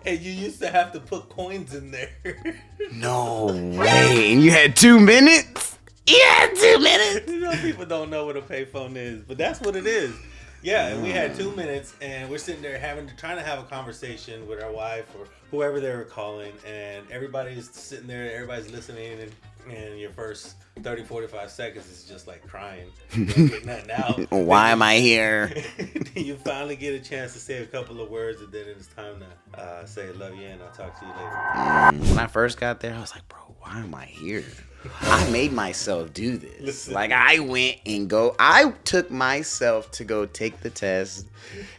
And you used to have to put coins in there. No way. And you had 2 minutes? Yeah, 2 minutes. You know, people don't know what a payphone is, but that's what it is. Yeah, and we had 2 minutes, and we're sitting there trying to have a conversation with our wife or whoever they were calling, and everybody's sitting there, everybody's listening, and your first 30, 45 seconds is just like crying. You don't get nothing out. Why am I here? You finally get a chance to say a couple of words, and then it's time to say love you, and I'll talk to you later. When I first got there, I was like, bro, why am I here? I made myself do this. Listen. Like, I took myself to go take the test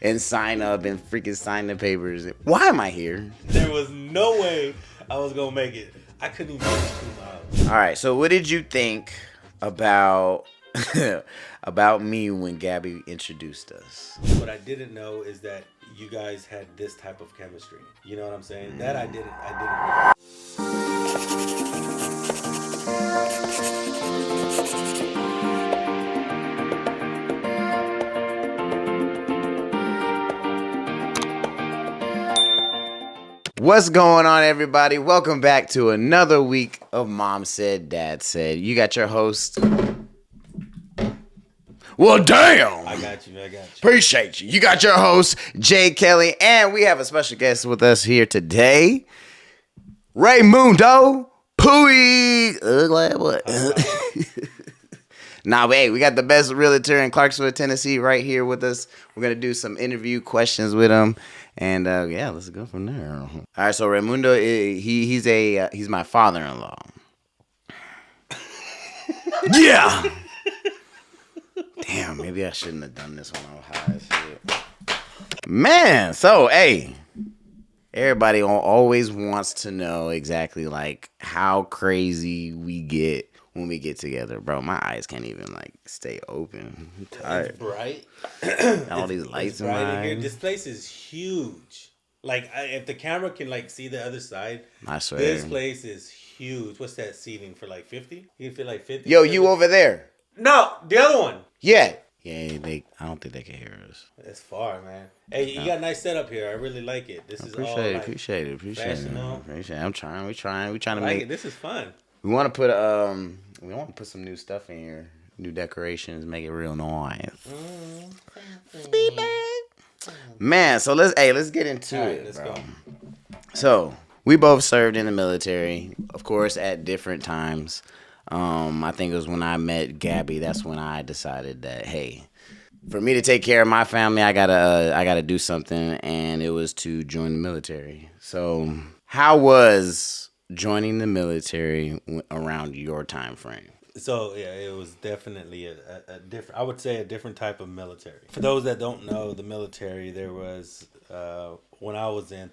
and sign up and freaking sign the papers. Why am I here? There was no way I was going to make it. I couldn't even finish 2 miles. All right, so what did you think about about me when Gabbie introduced us? What I didn't know is that you guys had this type of chemistry. You know what I'm saying? That I didn't know. What's going on, everybody? Welcome back to another week of Mom Said, Dad Said. You got your host. Well, damn. I got you. Appreciate you. You got your host, Jay Kelly, and we have a special guest with us here today, Raimundo Puig. Nah, but hey, we got the best realtor in Clarksville, Tennessee, right here with us. We're gonna do some interview questions with him, and yeah, let's go from there. All right, so Raimundo, he's my father-in-law. Yeah. Damn, maybe I shouldn't have done this when I was high as shit. Man, so hey, everybody always wants to know exactly like how crazy we get when we get together, bro. My eyes can't even like stay open. I'm tired. It's bright. All these lights in bright my in here. eyes. This place is huge. Like if the camera can like see the other side, I swear. this place is huge. What's that seating for? Like 50? You can feel like 50. Yo, you over there? No, the other one. Yeah. Yeah, I don't think they can hear us. It's far, man. Hey, you got a nice setup here. I really like it. This is all like Appreciate it. I'm trying. We trying to make it. This is fun. We want to put some new stuff in here, new decorations, make it real nice. Man, so let's get into it, let's bro. go. So we both served in the military, of course, at different times. I think it was when I met Gabbie. That's when I decided that, hey, for me to take care of my family, I gotta do something, and it was to join the military. So, how was joining the military around your time frame? So yeah, it was definitely a different. I would say a different type of military. For those that don't know, the military, there was when I was in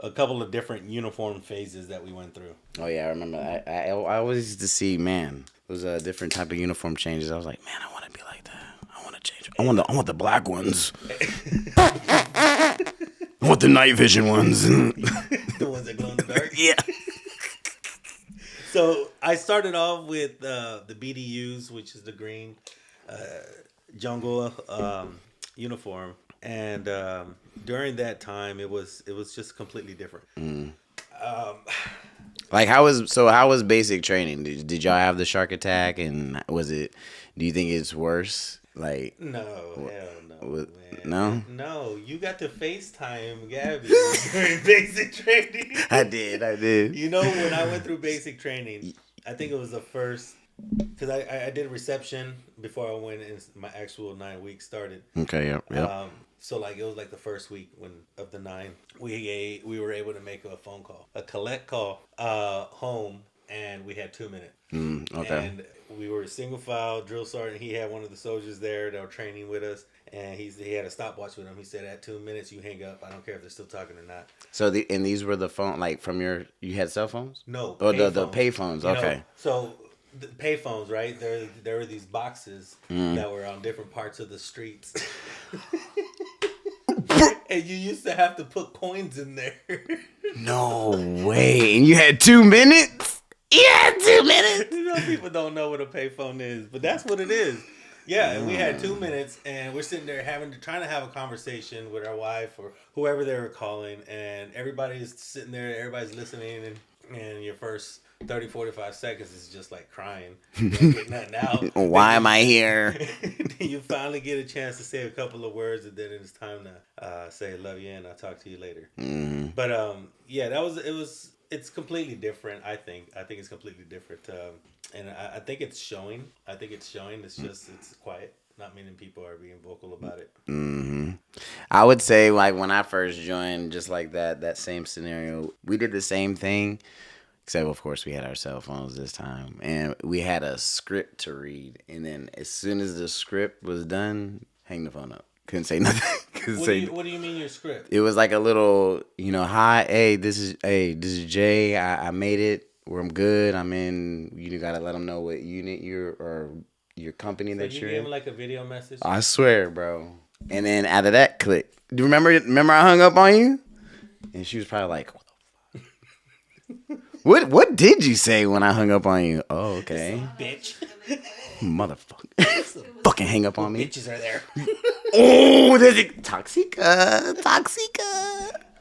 a couple of different uniform phases that we went through. Oh yeah, I remember. I always used to see, man, it was a different type of uniform changes. I was like, man, I want to be like that. I want to change. I want the black ones. I want the night vision ones. The ones that glow in the dark. Yeah. So I started off with the BDUs, which is the green jungle uniform, and during that time, it was just completely different. Like how was basic training? Did y'all have the shark attack, and do you think it's worse? Like no, hell no. No? No, you got to FaceTime Gabbie during basic training. I did. You know, when I went through basic training, I think it was the first, because I did reception before I went and my actual 9 weeks started. Okay, yep. So like it was like the first week of the 9, we were able to make a phone call, a collect call home, and we had 2 minutes. Okay. And we were single file drill sergeant. He had one of the soldiers there that were training with us, and he had a stopwatch with him. He said, at 2 minutes you hang up. I don't care if they're still talking or not. So these were the phone, like from you had cell phones? No. Oh, the pay phones. Okay. So the pay phones, right? There were these boxes that were on different parts of the streets. And you used to have to put coins in there. No way. And you had 2 minutes? Yeah, 2 minutes. You know, people don't know what a payphone is, but that's what it is. Yeah, and we had 2 minutes, and we're sitting there trying to have a conversation with our wife or whoever they were calling, and everybody's sitting there, everybody's listening, and your first 30, 45 seconds is just like crying. You don't get nothing out. Why am I here? Then you finally get a chance to say a couple of words, and then it's time to say love you and I'll talk to you later. Mm-hmm. But yeah, it's completely different. I think it's completely different, and I think it's showing. It's just it's quiet. Not many people are being vocal about it. Mm-hmm. I would say like when I first joined, just like that same scenario, we did the same thing. Except, of course, we had our cell phones this time. And we had a script to read. And then as soon as the script was done, hang the phone up. Couldn't say nothing. What do you mean your script? It was like a little, hi, this is Jay. I made it. I'm good. I'm in. You got to let them know what unit or your company that you're in. You gave them like a video message? I swear, bro. And then after that, click. Do you remember I hung up on you? And she was probably like, What did you say when I hung up on you? Oh, okay. Bitch. Motherfucker. Fucking hang up on me. Bitches are there. Oh, there's a Toxica.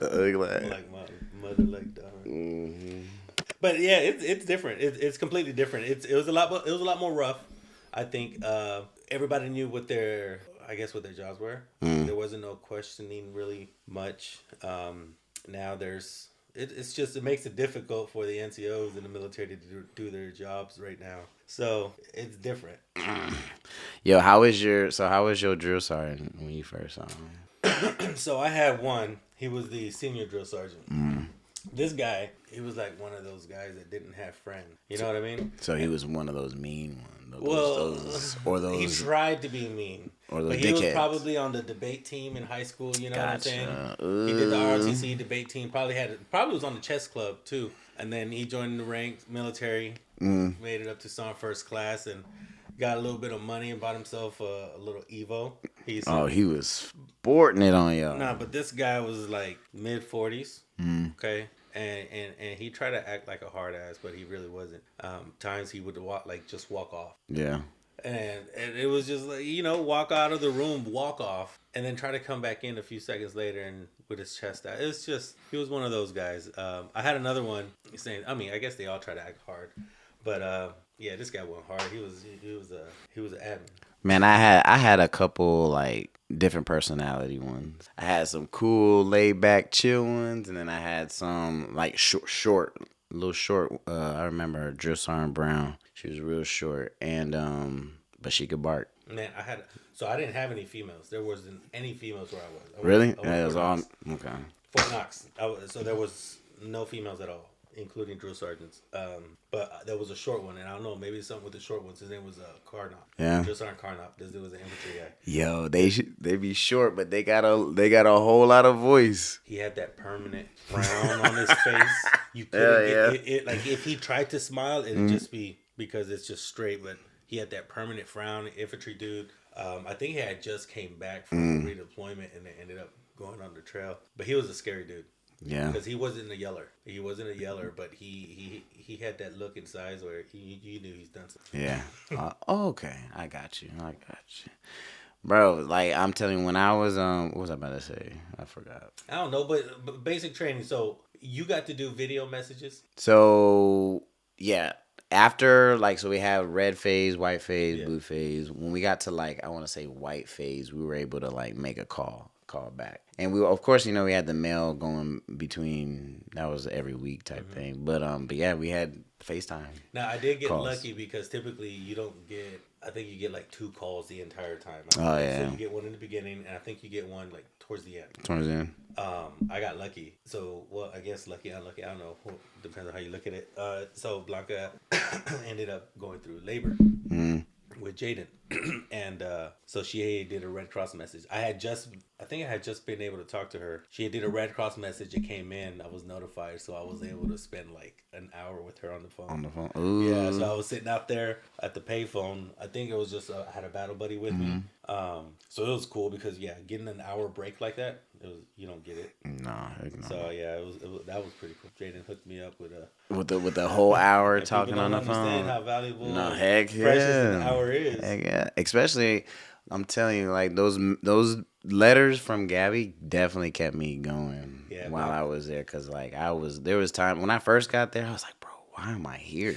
Like my mother, like daughter. Mm-hmm. But yeah, it's different. It's completely different. It was a lot more rough. I think everybody knew what their jobs were. There wasn't no questioning really much. Now it makes it difficult for the NCOs in the military to do their jobs right now. So it's different. Yo, how was your drill sergeant when you first saw him? So I had one. He was the senior drill sergeant. This guy, he was like one of those guys that didn't have friends. You know what I mean? So he was one of those mean ones. He tried to be mean. Or those but he dickheads. was probably on the debate team in high school. You know what I'm saying? He did the ROTC debate team. Probably was on the chess club too. And then he joined the ranks, military, made it up to sergeant first class, and got a little bit of money and bought himself a little Evo. He was sporting it on y'all. Nah, but this guy was like mid-40s. Okay. And he tried to act like a hard ass, but he really wasn't. Times he would just walk off. Yeah. And it was just like, walk out of the room, walk off, and then try to come back in a few seconds later and with his chest out. It's just, he was one of those guys. I had another one saying, I guess they all try to act hard, but yeah, this guy went hard. He was an admin. Man, I had a couple like different personality ones. I had some cool, laid back, chill ones, and then I had some like short. I remember Drill Sergeant Brown. She was real short, and but she could bark. Man, I didn't have any females. There wasn't any females where I was. Really? It was all okay. Fort Knox. So there was no females at all, including drill sergeants. But there was a short one, and I don't know, maybe something with the short ones. His name was Carnop. Yeah. Drill Sergeant Carnop. This dude was an infantry guy. Yo, they be short, but they got a whole lot of voice. He had that permanent frown on his face. You couldn't get it. Like if he tried to smile, it'd just be because it's just straight. But he had that permanent frown. Infantry dude. I think he had just came back from redeployment and they ended up going on the trail. But he was a scary dude. Yeah. Because he wasn't a yeller. But he had that look inside where you knew he's done something. Yeah. Okay. I got you. Bro, like I'm telling you, when I was what was I about to say? I forgot. I don't know, but basic training. So you got to do video messages? So yeah. After so we have red phase, white phase, blue phase. When we got to I want to say white phase, we were able to make a call back. And we of course, we had the mail going between, that was every week type thing. But yeah, we had FaceTime. Now I did get lucky because typically you don't get, I think you get 2 calls the entire time. Oh yeah. So you get one in the beginning and I think you get one towards the end. Towards the end. I got lucky. So I guess lucky, unlucky, I don't know. Depends on how you look at it. So Blanca ended up going through labor. With Jaden, and so she did a Red Cross message. I think I had just been able to talk to her. She did a Red Cross message. It came in. I was notified, so I was able to spend an hour with her on the phone. Ooh. Yeah, so I was sitting out there at the payphone. I think it was just I had a battle buddy with me. So it was cool because getting an hour break like that, you don't get it. No, heck no. So yeah, that was pretty cool. Jaden hooked me up with a With the whole hour and talking people on don't the understand phone. how valuable, No, heck precious yeah. an hour is. Heck yeah. Especially, I'm telling you, like those letters from Gabbie definitely kept me going while man. I was there. Cause like there was time when I first got there, I was like, bro, why am I here?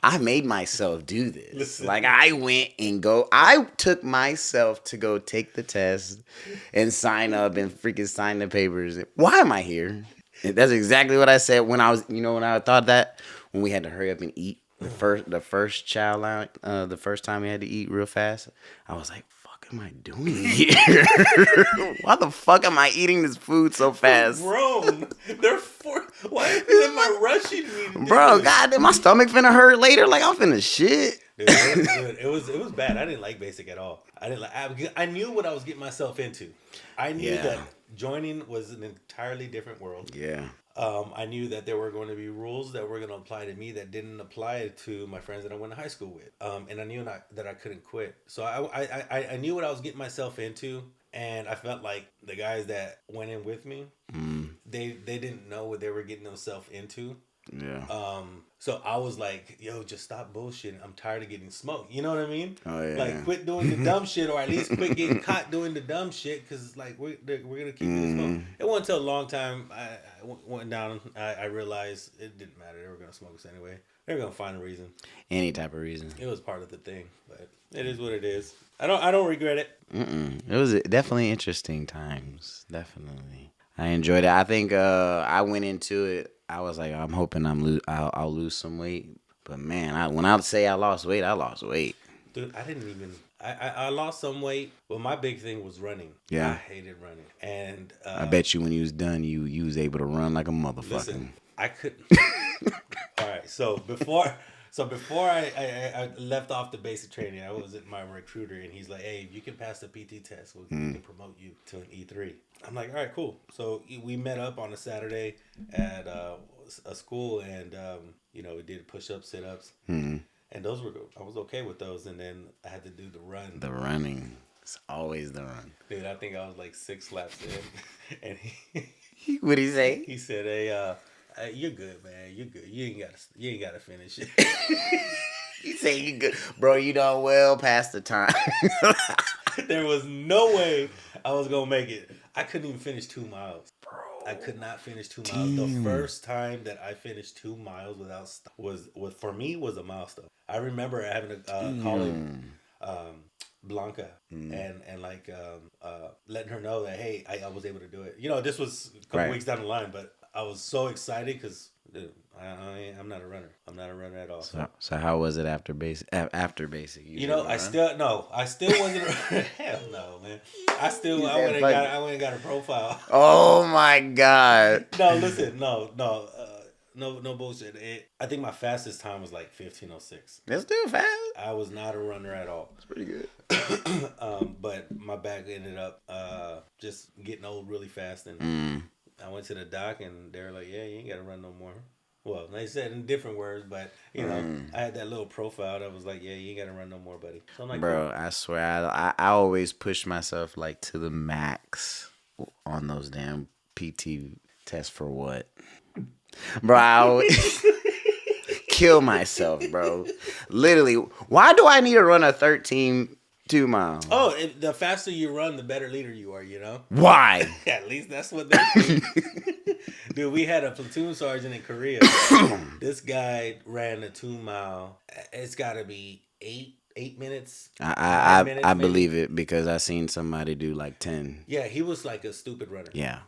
I made myself do this. Listen. Like I took myself to go take the test and sign up and freaking sign the papers. Why am I here? And that's exactly what I said when I was, when I thought that, when we had to hurry up and eat the first child line, the first time we had to eat real fast. I was like, "Fuck, am I doing here? Why the fuck am I eating this food so fast?" Grown. They're why am I rushing me? Bro, goddamn, my stomach finna hurt later. Like I'm finna shit. Dude, it was bad. I didn't like basic at all. I didn't like. I knew what I was getting myself into. I knew that joining was an entirely different world. Yeah. I knew that there were going to be rules that were going to apply to me that didn't apply to my friends that I went to high school with. And I knew that I couldn't quit. So I knew what I was getting myself into. And I felt like the guys that went in with me, they didn't know what they were getting themselves into. Yeah. So I was like, yo, just stop bullshitting. I'm tired of getting smoked. You know what I mean? Oh, yeah. Like, quit doing the dumb shit, or at least quit getting caught doing the dumb shit, because, like, we're going to keep getting smoked. It wasn't until a long time I went down, I realized it didn't matter. They were going to smoke us anyway. They were going to find a reason. Any type of reason. It was part of the thing, but it is what it is. I don't regret it. It was definitely interesting times. Definitely. I enjoyed it. I think I went into it. I was like, I'm hoping I'll lose some weight. But man, when I say I lost weight, I lost weight. Dude, I didn't even. I lost some weight, but my big thing was running. Yeah. I hated running, and I bet you when you was done, you was able to run like a motherfucker. Listen, I couldn't. All right, so before I left off the basic training, I was at my recruiter, and he's like, "Hey, if you can pass the PT test, we can promote you to an E3." I'm like, "All right, cool." So we met up on a Saturday at a school, and we did push-ups, sit-ups, and those were good. I was okay with those, and then I had to do the run. The running, it's always the run. Dude, I think I was like 6 laps in, and What'd he say? he said, "Hey, you're good, man. You're good. You ain't gotta finish it." He said you good, bro. You done well past the time. There was no way I was gonna make it. I couldn't even finish 2 miles. Bro, I could not finish 2 miles. The first time that I finished 2 miles without stop was for me was a milestone. I remember having to call him Blanca and like letting her know that, hey, I was able to do it. This was a couple weeks down the line, but I was so excited because I'm not a runner. I'm not a runner at all. So how was it after basic? After basic, I still wasn't. Hell no, man. I went and got a profile. Oh my god. No, listen, no bullshit. I think my fastest time was like 15:06. That's still fast. I was not a runner at all. That's pretty good. But my back ended up just getting old really fast, and I went to the doc, and they were like, "Yeah, you ain't gotta run no more." Well, they said in different words, but I had that little profile that was like, "Yeah, you ain't gotta run no more, buddy." So I'm like, bro, cool. I swear, I always push myself like to the max on those damn PT tests for what, bro? I always kill myself, bro. Literally, why do I need to run a 13.2 mile? Oh, the faster you run, the better leader you are. Why? At least that's what they think. Dude, we had a platoon sergeant in Korea. This guy ran a 2 mile. It's got to be 8 minutes. I believe it because I seen somebody do like 10. Yeah, he was like a stupid runner. Yeah.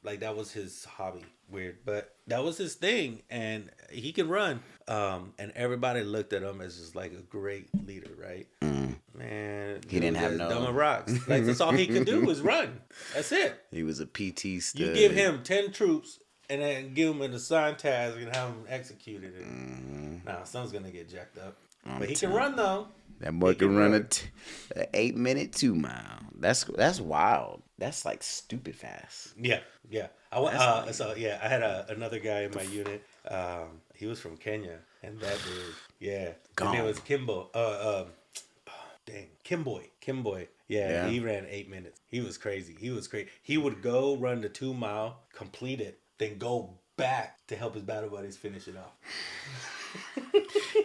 Like that was his hobby. Weird, but that was his thing, and he can run. And everybody looked at him as just like a great leader, right? Man, he didn't have no dumb rocks. Like that's all he could do was run. That's it. He was a PT stud. You give him 10 troops and then give him an assigned task and have him executed it. Nah, something's gonna get jacked up. But he can run though. That boy can run an 8-minute 2 mile. That's wild. That's like stupid fast. Yeah. I had another guy in my unit. He was from Kenya, and that dude, his name was Kimbo. dang, Kimboy. Yeah, Yeah. he ran 8 minutes. He was crazy. He would go run the 2 mile, complete it, then go back to help his battle buddies finish it off.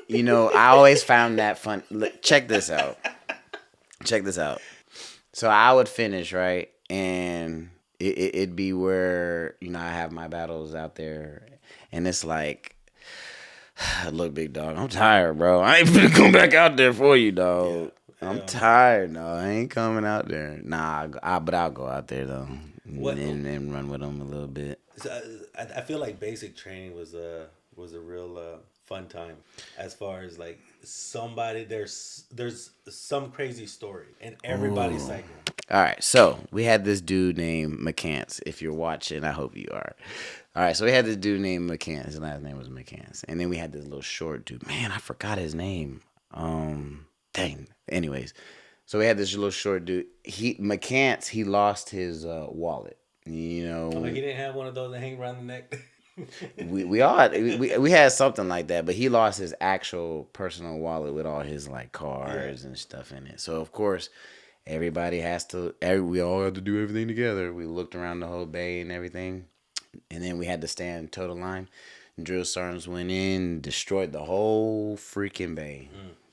You know, I always found that fun. Look, check this out. So I would finish, right? And it'd be where, you know, I have my battles out there. And it's like, look, big dog, I'm tired, bro. I ain't finna come back out there for you, dog. Yeah, I'm tired, no. I ain't coming out there. Nah, but I'll go out there, though. And run with them a little bit. So I feel like basic training was a real fun time, as far as like somebody there's some crazy story and everybody's cycle. All right, so we had this dude named McCants. If you're watching, I hope you are. All right, so we had this dude named McCants. His last name was McCants, and then we had this little short dude. Man, I forgot his name. Dang. Anyways, so we had this little short dude. McCants. He lost his wallet. You know, like he didn't have one of those that hang around the neck. we had something like that, but he lost his actual personal wallet with all his like cards and stuff in it. So of course, everybody we all had to do everything together. We looked around the whole bay and everything, and then we had to stand total line. And drill sergeants went in, destroyed the whole freaking bay.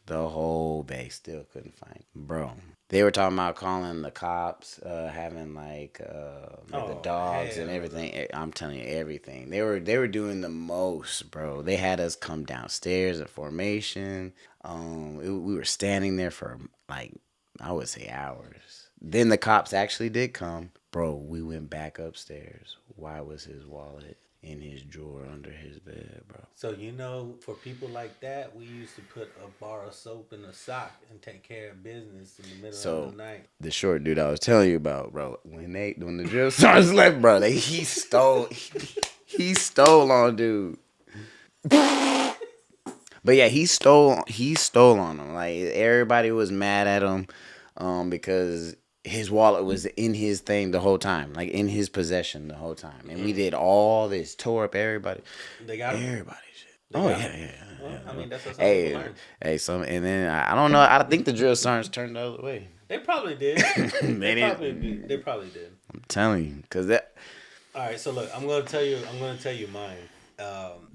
The whole bay. Still couldn't find him. Bro. They were talking about calling the cops, having like the dogs and everything. I'm telling you, everything. They were doing the most, bro. They had us come downstairs at formation. We were standing there for like, I would say, hours. Then the cops actually did come. Bro, we went back upstairs. Why was his wallet in his drawer under his bed, bro? So, you know, for people like that, we used to put a bar of soap in a sock and take care of business in the middle of the night. The short dude I was telling you about, bro, when the drill sergeants left, bro, he stole on dude. But yeah, he stole on him. Like, everybody was mad at him because his wallet was in his thing the whole time, like in his possession the whole time. And we did all this, tore up everybody. They got him. Everybody shit. Yeah. Well, I mean, that's what some people learn. And then I don't know. I think the drill sergeants turned the other way. They probably did. They probably did. I'm telling you, cause that. All right, so look, I'm gonna tell you mine.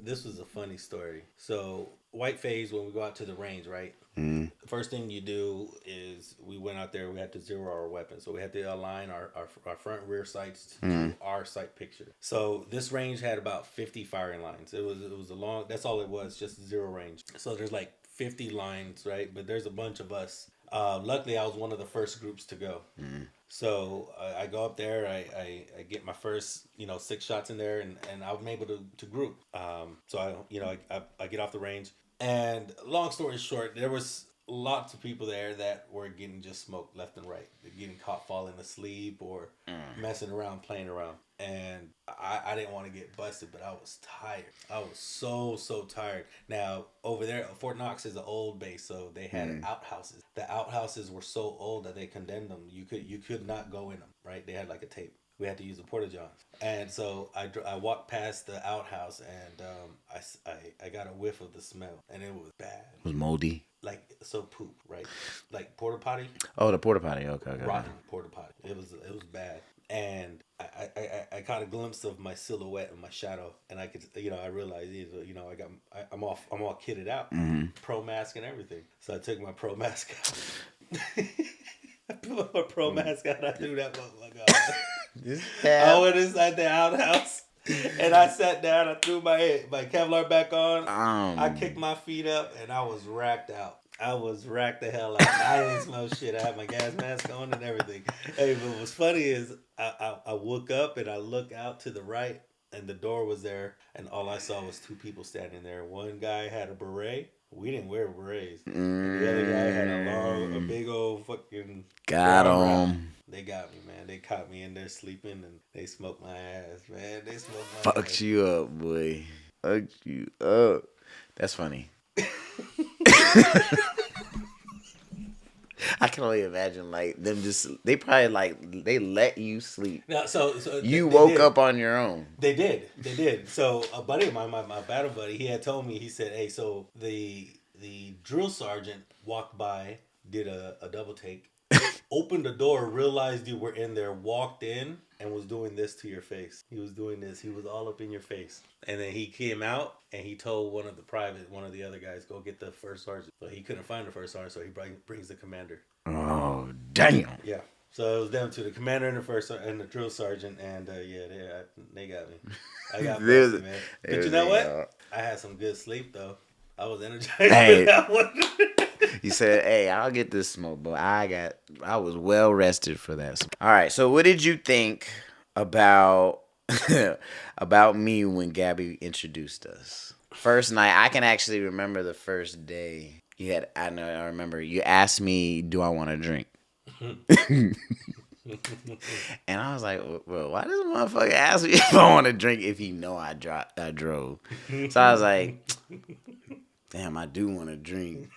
This was a funny story. So white phase, when we go out to the range, right? The first thing you do is we went out there. We had to zero our weapons, so we had to align our front rear sights to our sight picture. So this range had about 50 firing lines. It was a long. That's all it was, just zero range. So there's like 50 lines, right? But there's a bunch of us. Luckily, I was one of the first groups to go. So I go up there. I get my first 6 shots in there, and I'm able to group. So I get off the range. And long story short, there was lots of people there that were getting just smoked left and right. They're getting caught falling asleep or messing around, playing around. And I didn't want to get busted, but I was tired. I was so tired. Now, over there, Fort Knox is an old base, so they had outhouses. The outhouses were so old that they condemned them. You could not go in them, right? They had like a tape. We had to use the porta-johns. And so I walked past the outhouse, and I got a whiff of the smell, and it was bad. It was moldy. Like, so poop, right? Like porta potty. Oh, the porta potty. Okay. Rotten porta potty. It was bad. And I caught a glimpse of my silhouette and my shadow, and I could, I realized, I'm all kitted out, pro mask and everything. So I took my pro mask out. I put my pro mask out. I threw that motherfucker out. I went inside the outhouse, and I sat down. I threw my Kevlar back on. I kicked my feet up, and I was racked out. I was racked the hell out. I didn't smell shit. I had my gas mask on and everything. Hey, but what's funny is I woke up and I look out to the right, and the door was there, and all I saw was 2 people standing there. One guy had a beret. We didn't wear berets. And the other guy had a big old fucking... Got him. They got me, man. They caught me in there sleeping, and they smoked my ass, man. They smoked my ass. Fucked you up, boy. Fucked you up. That's funny. I can only imagine, like, them they probably, like, they let you sleep. No, so you woke up on your own. They did. So a buddy of mine, my battle buddy, he had told me, he said, hey, so the drill sergeant walked by did a double take, opened the door, realized you were in there, walked in, and was doing this to your face. He was doing this. He was all up in your face. And then he came out and he told one of the other guys, go get the first sergeant. So he couldn't find the first sergeant, so he brings the commander. Oh, damn. Yeah. So it was down to the commander and the drill sergeant, and they got me. I got busted, man. But you know what? I had some good sleep though. I was energized with that one. You said, "Hey, I'll get this smoke," but I was well rested for that. All right. So, what did you think about about me when Gabbie introduced us? First night, I can actually remember the first day. I remember you asked me, "Do I want to drink?" And I was like, well, why does a motherfucker ask me if I want to drink if he know I drove? So I was like, damn, I do want to drink.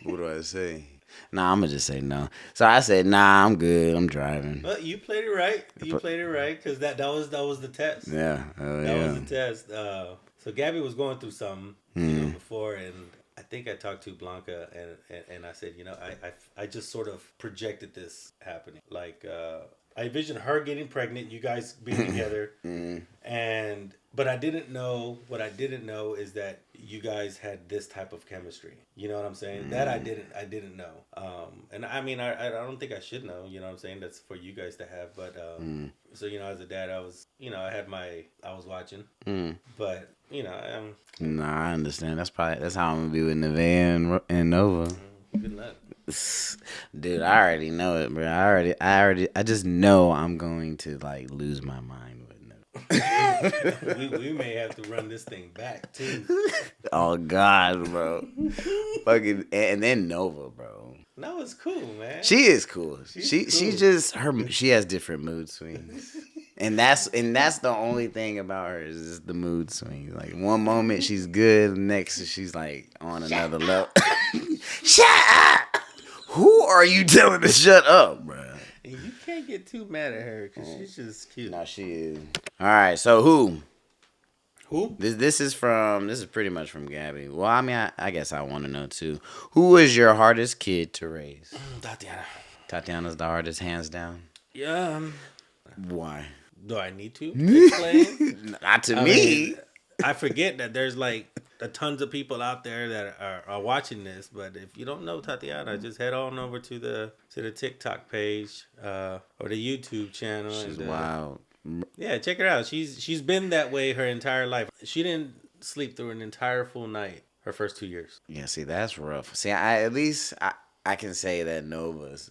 What do I say? Nah, I'm going to just say no. So I said, nah, I'm good. I'm driving. Well, you played it right. You played it right because that was the test. Yeah. That was the test. So Gabbie was going through something before, and I think I talked to Blanca, and I said, I just sort of projected this happening. Like, I envisioned her getting pregnant, you guys being together, but I didn't know, what I didn't know is that you guys had this type of chemistry. You know what I'm saying? That I didn't know. And I mean, I don't think I should know, you know what I'm saying? That's for you guys to have. But, so, as a dad, I was, I was watching, but, Nah, I understand. That's how I'm gonna be with Nevaeh and Nova. Good luck. Dude, I already know it, bro. I just know I'm going to like lose my mind with Nova. we may have to run this thing back too. Oh God, bro. Fucking and then Nova, bro. Nova's cool, man. She is cool. She cool. She has different mood swings. And that's the only thing about her is the mood swing. Like one moment she's good, next she's like on another level. Shut up! Who are you telling to shut up, bro? You can't get too mad at her because she's just cute. No, she is. All right, so who? Who? This is pretty much from Gabbie. Well, I mean, I guess I want to know too. Who was your hardest kid to raise? Tatiana. Tatiana's the hardest, hands down. Yeah. Why? Do I need to explain? Not to me. I forget that there's like tons of people out there that are watching this, but if you don't know Tatiana, just head on over to the TikTok page or the YouTube channel. She's wild. Yeah, check her out. She's been that way her entire life. She didn't sleep through an entire full night her first 2 years. Yeah, see, that's rough. See, I can say that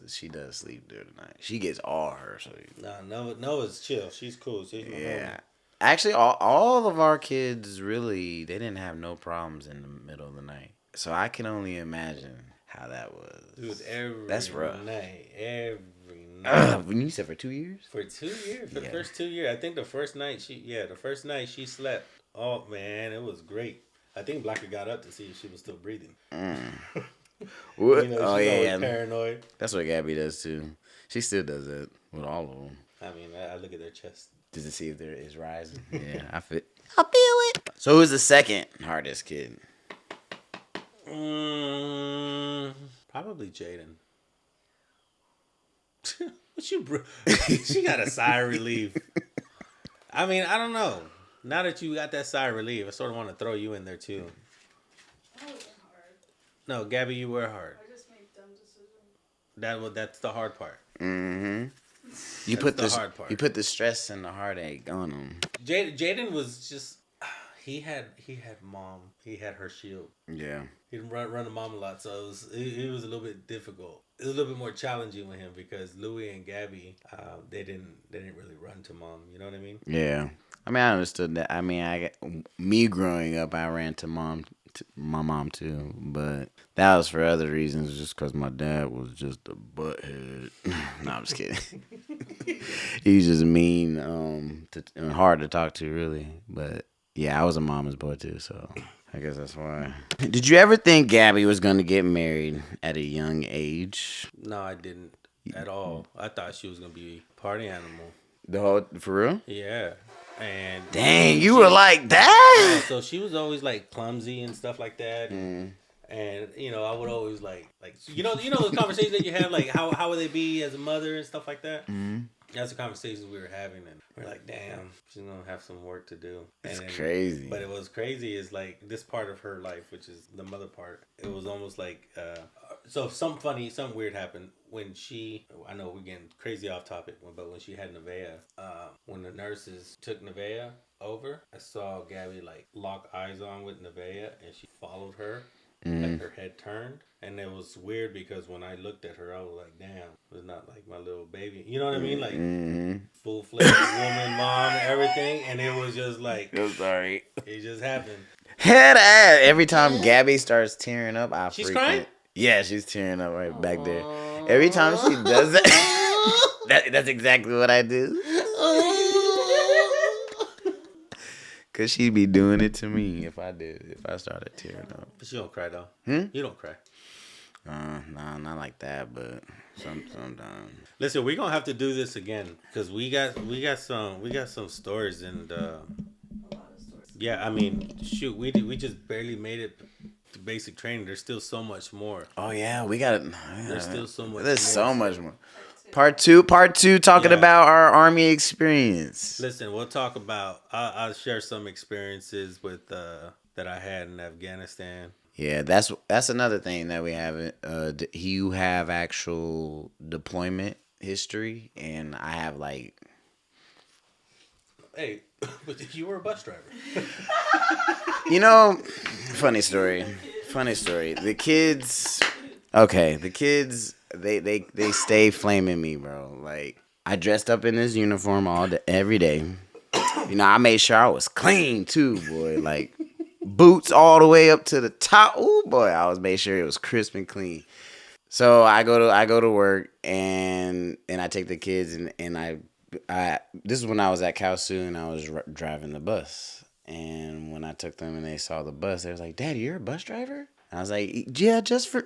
she does sleep during the night. She gets all her sleep. No, Nova's chill. She's cool. She's yeah. Actually, all of our kids they didn't have no problems in the middle of the night. So I can only imagine how that was. Dude, that's rough. Every night. When you said for 2 years? For 2 years. For the first 2 years. I think the first night she slept. Oh man, it was great. I think Blanca got up to see if she was still breathing. What? She's always paranoid. That's what Gabbie does too. She still does that with all of them. I mean, I look at their chest. Just to see if there is rising. Yeah, I feel it. So who's the second hardest kid? Probably Jaden. She got a sigh of relief. I mean, I don't know. Now that you got that sigh of relief, I sort of want to throw you in there too. I wasn't hard. No, Gabbie, you were hard. I just made dumb decisions. That's the hard part. Mm-hmm. You hard part. You put the stress and the heartache on him. Jaden was just he had mom. He had her shield. Yeah. He didn't run to mom a lot, so it was a little bit difficult. It was a little bit more challenging with him because Louie and Gabbie, they didn't really run to mom. You know what I mean? Yeah. I mean, I understood that. I mean, me growing up, I ran to my mom too, but that was for other reasons, just because my dad was just a butthead. No, I'm just kidding. He was just mean, and hard to talk to, really. But yeah, I was a mama's boy too, so I guess that's why. Did you ever think Gabbie was going to get married at a young age? No, I didn't at all. I thought she was going to be a party animal. For real? Yeah. And dang, you were like that? So she was always like clumsy and stuff like that. And And I would always like those conversations that you have, like how would they be as a mother and stuff like that. Mm-hmm. That's the conversations we were having, and we're like, damn, she's gonna have some work to do. It's crazy. But it was crazy is like this part of her life, which is the mother part. It was almost like so something weird happened when I know we're getting crazy off topic, but when she had Nevaeh, when the nurses took Nevaeh over, I saw Gabbie like lock eyes on with Nevaeh, and she followed her. Like her head turned, and it was weird because when I looked at her, I was like, "Damn, it's not like my little baby." You know what I mean? Like full-fledged woman, mom, everything, and it was just like, I'm sorry, it just happened. Head ass. Every time Gabbie starts tearing up, She's crying. Yeah, she's tearing up right back there. Every time she does that, that's exactly what I do. Cause she'd be doing it to me if I started tearing up. But you don't cry though. You don't cry. Nah, not like that, but sometimes. Listen, we're gonna have to do this again because we got some stories and A lot of stories. yeah, I mean, shoot, we just barely made it to basic training. There's still so much more. Oh yeah, we got it. There's still so much. There's more. so much more. Part two, talking about our Army experience. Listen, we'll talk about. I'll share some experiences with that I had in Afghanistan. Yeah, that's another thing that we haven't. You have actual deployment history, and I have like. Hey, but you were a bus driver. Funny story. The kids. Okay, the kids. They stay flaming me, bro. Like I dressed up in this uniform every day. I made sure I was clean too, boy. Like boots all the way up to the top. Oh boy, I was made sure it was crisp and clean. So I go to work and I take the kids and I this is when I was at Kaohsiung and I was driving the bus. And when I took them and they saw the bus, they was like, "Daddy, you're a bus driver?" I was like, "Yeah, just for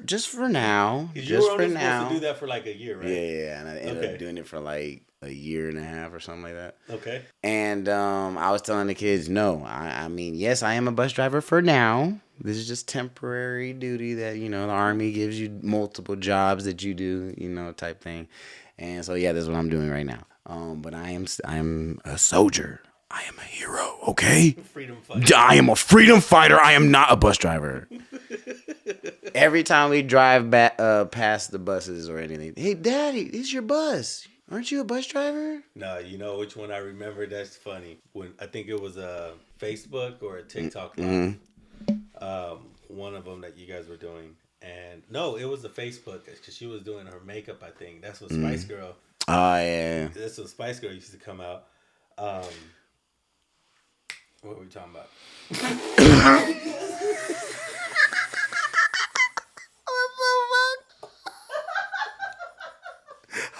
now. You were only supposed to do that for like a year, right?" Yeah, and I ended up doing it for like a year and a half or something like that. Okay. And I was telling the kids, no, I mean, yes, I am a bus driver for now. This is just temporary duty that, the Army gives you multiple jobs that you do, type thing. And so, yeah, this is what I'm doing right now. But I am a soldier. I am a hero, okay? Freedom fighter. I am a freedom fighter. I am not a bus driver. Every time we drive back past the buses or anything, hey, Daddy, it's your bus. Aren't you a bus driver? No, you know which one I remember? That's funny. When I think it was a Facebook or a TikTok live. One of them that you guys were doing. And no, it was a Facebook because she was doing her makeup, I think. That's what Spice Girl. Oh, yeah. That's what Spice Girl used to come out. What were we talking about?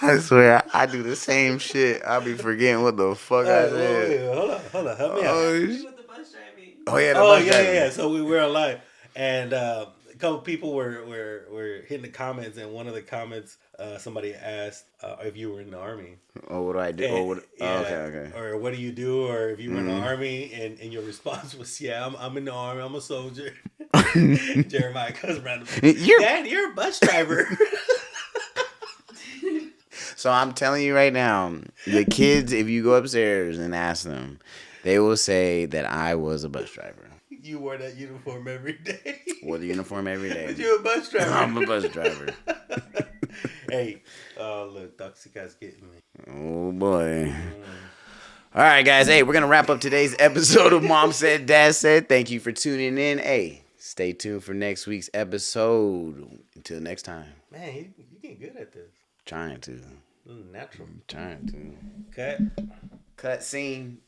I swear, I do the same shit. I be forgetting what the fuck I said. Wait, hold on, help me out. With the bus driving. Oh yeah, the bus driving. Yeah. So we were on live, and a couple people were hitting the comments, and one of the comments, somebody asked if you were in the Army. Oh, what do I do? And, okay. Or what do you do? Or if you were in the Army, and your response was, "Yeah, I'm in the Army. I'm a soldier." Jeremiah comes around. Dad, you're a bus driver. So I'm telling you right now, the kids, if you go upstairs and ask them, they will say that I was a bus driver. You wore that uniform every day. Wore the uniform every day. But you're a bus driver. I'm a bus driver. Hey, look, Toxica's getting me. Oh boy. All right, guys. Hey, we're gonna wrap up today's episode of Mom Said, Dad Said. Thank you for tuning in. Hey, stay tuned for next week's episode. Until next time. Man, you getting good at this. Trying to. Natural. Trying to. Cut. Cut scene.